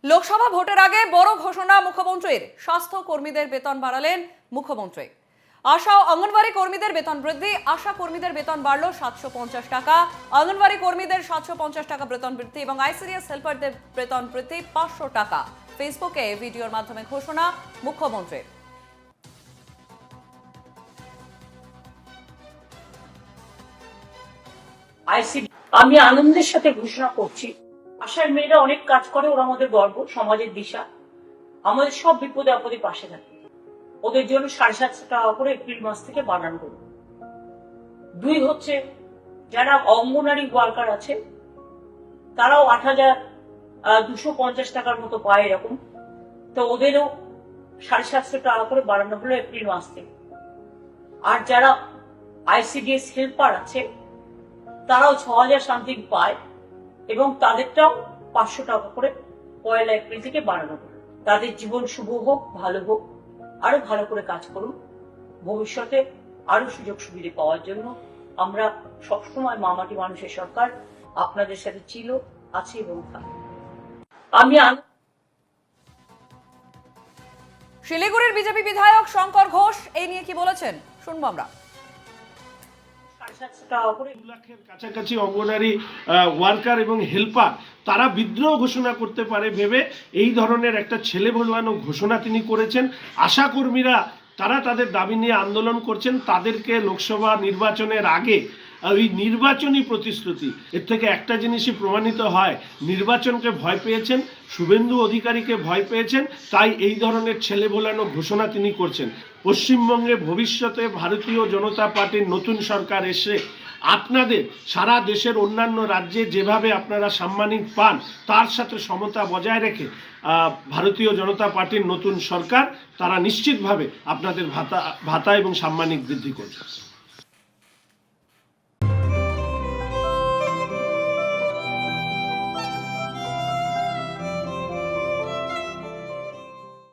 লোকসভা ভোটের আগে বড় ঘোষণা মুখ্যমন্ত্রীর। স্বাস্থ্য কর্মীদের বেতন বাড়ালেন মুখ্যমন্ত্রী। আশা ও অঙ্গনওয়াড়ি কর্মীদের বেতন বৃদ্ধি। আশা কর্মীদের বেতন বাড়ল 750 টাকা, অঙ্গনওয়াড়ি কর্মীদের 750 টাকা বেতন বৃদ্ধি এবং আইসিডিএস হেল্পারদের বেতন বৃদ্ধি 500 টাকা। ফেসবুকে ভিডিওর মাধ্যমে ঘোষণা মুখ্যমন্ত্রীর। আমি আনন্দের সাথে ঘোষণা করছি, আশার মেয়েরা অনেক কাজ করে, ওরা আমাদের গর্ব, সমাজের দিশা, আমাদের সব বিপদে আপদে পাশে থাকে। ওদের জন্য 750 টাকা করে এপ্রিল মাস থেকে বাড়ানো হলো। 2 হচ্ছে যারা অঙ্গনওয়াড়ি ওয়ার্কার আছে তারাও 8,250 টাকার মতো পায় এরকম, তো ওদেরও 750 টাকা করে বাড়ানো হলো এপ্রিল মাস থেকে। আর যারা আইসিডিএস হেল্পার আছে তারাও 6,000 সামথিং পায় এবং তাদেরটাও 500 টাকা করে 1 এপ্রিল থেকে বাড়ানো হবে। তাদের জীবন শুভ হোক, ভালো হোক, আরো ভালো করে কাজ করুন, ভবিষ্যতে আরো সুযোগ সুবিধা পাওয়ার জন্য আমরা সবসময় মামাটি মানুষের সরকার আপনাদের সাথে ছিল, আছে এবং থাকবে। আমি শিলিগুড়ির বিজেপি বিধায়ক শঙ্কর ঘোষ এই নিয়ে কি বলেছেন শুনবো আমরা। 750 টাকা করে 2 লাখের কাছাকাছি অঙ্গনারী ওয়ার্কার এবং হেল্পার তারা বিদ্রোহ ঘোষণা করতে পারে ভেবে এই ধরনের একটা ছেলে ভোলানো ঘোষণা তিনি করেছেন। আশা কর্মীরা তারা তাদের দাবি নিয়ে আন্দোলন করছেন, তাদেরকে লোকসভা নির্বাচনের আগে ওই নির্বাচনী প্রতিশ্রুতি, এর থেকে একটা জিনিসই প্রমাণিত হয়, নির্বাচনকে ভয় পেয়েছেন, শুভেন্দু অধিকারীকে ভয় পেয়েছেন, তাই এই ধরনের ছেলে ভোলানো ঘোষণা তিনি করছেন। পশ্চিমবঙ্গে ভবিষ্যতে ভারতীয় জনতা পার্টির নতুন সরকার এসে আপনাদের সারা দেশের অন্যান্য রাজ্যে যেভাবে আপনারা সাম্মানিক পান তার সাথে সমতা বজায় রেখে ভারতীয় জনতা পার্টির নতুন সরকার তারা নিশ্চিতভাবে আপনাদের ভাতা এবং সাম্মানিক বৃদ্ধি করবে।